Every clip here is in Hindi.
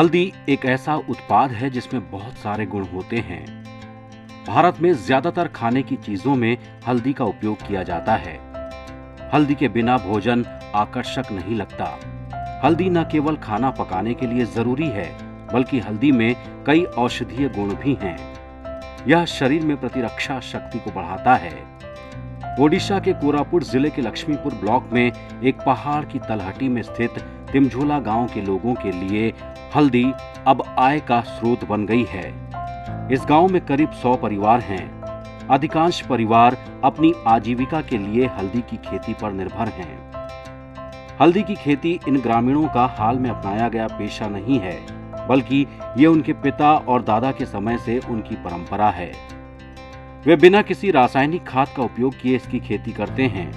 हल्दी एक ऐसा उत्पाद है जिसमें बहुत सारे गुण होते हैं। भारत में ज्यादातर खाने की चीजों में हल्दी का उपयोग किया जाता है। हल्दी के बिना भोजन आकर्षक नहीं लगता। हल्दी न केवल खाना पकाने के लिए जरूरी है, बल्कि हल्दी में कई औषधीय गुण भी हैं। यह शरीर में प्रतिरक्षा शक्ति को बढ़ाता है। ओडिशा के कोरापुट जिले के लक्ष्मीपुर ब्लॉक में एक पहाड़ की तलहटी में स्थित तिमझोला गांव के लोगों के लिए हल्दी अब आय का स्रोत बन गई है। इस गांव में करीब 100 परिवार हैं। अधिकांश परिवार अपनी आजीविका के लिए हल्दी की खेती पर निर्भर हैं। हल्दी की खेती इन ग्रामीणों का हाल में अपनाया गया पेशा नहीं है, बल्कि ये उनके पिता और दादा के समय से उनकी परंपरा है। वे बिना किसी रासायनिक खाद का उपयोग किए इसकी खेती करते हैं।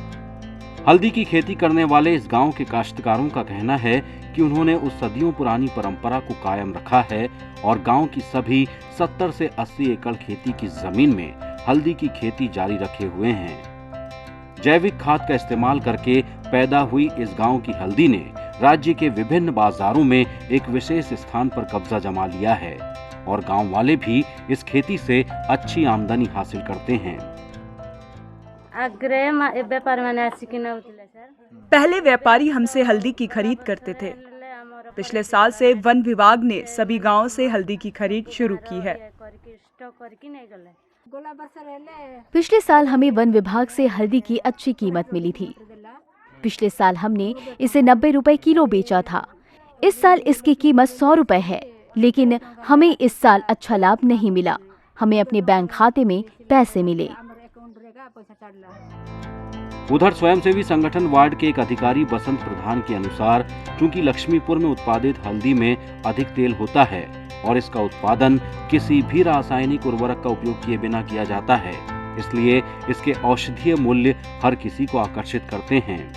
हल्दी की खेती करने वाले इस गांव के काश्तकारों का कहना है कि उन्होंने उस सदियों पुरानी परंपरा को कायम रखा है और गांव की सभी 70 से 80 एकड़ खेती की जमीन में हल्दी की खेती जारी रखे हुए हैं। जैविक खाद का इस्तेमाल करके पैदा हुई इस गांव की हल्दी ने राज्य के विभिन्न बाजारों में एक विशेष स्थान पर कब्जा जमा लिया है और गांव वाले भी इस खेती से अच्छी आमदनी हासिल करते हैं। पहले व्यापारी हमसे हल्दी की खरीद करते थे। पिछले साल से वन विभाग ने सभी गांवों से हल्दी की खरीद शुरू की है। पिछले साल हमें वन विभाग से हल्दी की अच्छी कीमत मिली थी। पिछले साल हमने इसे 90 रुपए किलो बेचा था। इस साल इसकी कीमत 100 रुपए है, लेकिन हमें इस साल अच्छा लाभ नहीं मिला। हमें अपने बैंक खाते में पैसे मिले। उधर स्वयंसेवी संगठन वार्ड के एक अधिकारी बसंत प्रधान के अनुसार, चूंकि लक्ष्मीपुर में उत्पादित हल्दी में अधिक तेल होता है और इसका उत्पादन किसी भी रासायनिक उर्वरक का उपयोग किए बिना किया जाता है, इसलिए इसके औषधीय मूल्य हर किसी को आकर्षित करते हैं।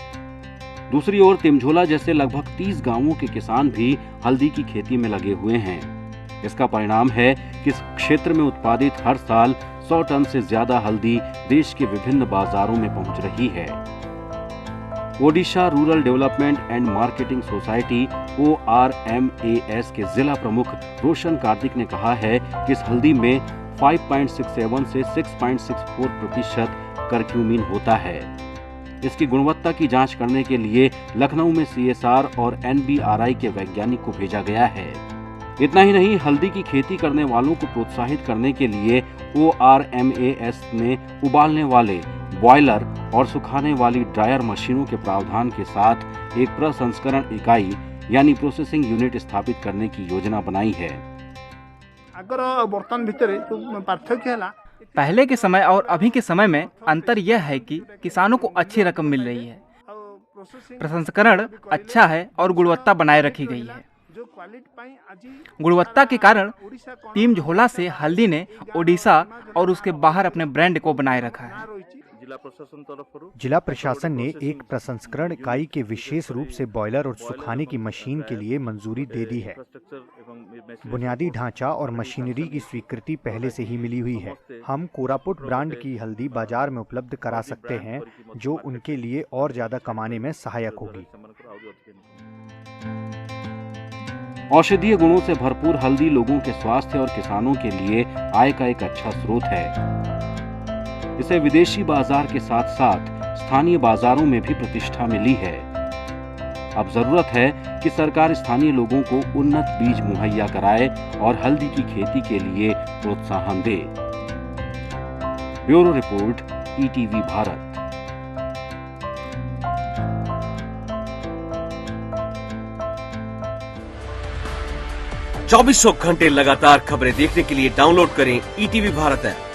दूसरी ओर तिमझोला जैसे लगभग 30 गांवों के किसान भी हल्दी की खेती में लगे हुए हैं। इसका परिणाम है कि इस क्षेत्र में उत्पादित हर साल 100 टन से ज्यादा हल्दी देश के विभिन्न बाजारों में पहुंच रही है। Odisha rural development and marketing society ORMAS के जिला प्रमुख रोशन कार्तिक ने कहा है कि इस हल्दी में 5.67 से 6.64% करक्यूमिन होता है। इसकी गुणवत्ता की जांच करने के लिए लखनऊ में CSR और NBRI के वैज्ञानिक को भेजा गया है। इतना ही नहीं, हल्दी की खेती करने वालों को प्रोत्साहित करने के लिए ORMAS ने उबालने वाले बॉयलर और सुखाने वाली ड्रायर मशीनों के प्रावधान के साथ एक प्रसंस्करण इकाई यानी प्रोसेसिंग यूनिट स्थापित करने की योजना बनाई है। पहले के समय और अभी के समय में अंतर यह है कि किसानों को अच्छी रकम मिल रही है, प्रसंस्करण अच्छा है और गुणवत्ता बनाए रखी गई है। गुणवत्ता के कारण तिमझोला से हल्दी ने ओडिशा और उसके बाहर अपने ब्रांड को बनाए रखा है। जिला प्रशासन ने एक प्रसंस्करण इकाई के विशेष रूप से बॉयलर और सुखाने की मशीन के लिए मंजूरी दे दी है। बुनियादी ढांचा और मशीनरी की स्वीकृति पहले से ही मिली हुई है। हम कोरापुट ब्रांड की हल्दी बाजार में उपलब्ध करा सकते हैं, जो उनके लिए और ज्यादा कमाने में सहायक होगी। औषधीय गुणों से भरपूर हल्दी लोगों के स्वास्थ्य और किसानों के लिए आय का एक अच्छा स्रोत है। इसे विदेशी बाजार के साथ साथ स्थानीय बाजारों में भी प्रतिष्ठा मिली है। अब जरूरत है कि सरकार स्थानीय लोगों को उन्नत बीज मुहैया कराए और हल्दी की खेती के लिए प्रोत्साहन दे। Bureau report, ETV Bharat. चौबीसों घंटे लगातार खबरें देखने के लिए डाउनलोड करें ETV भारत ऐप।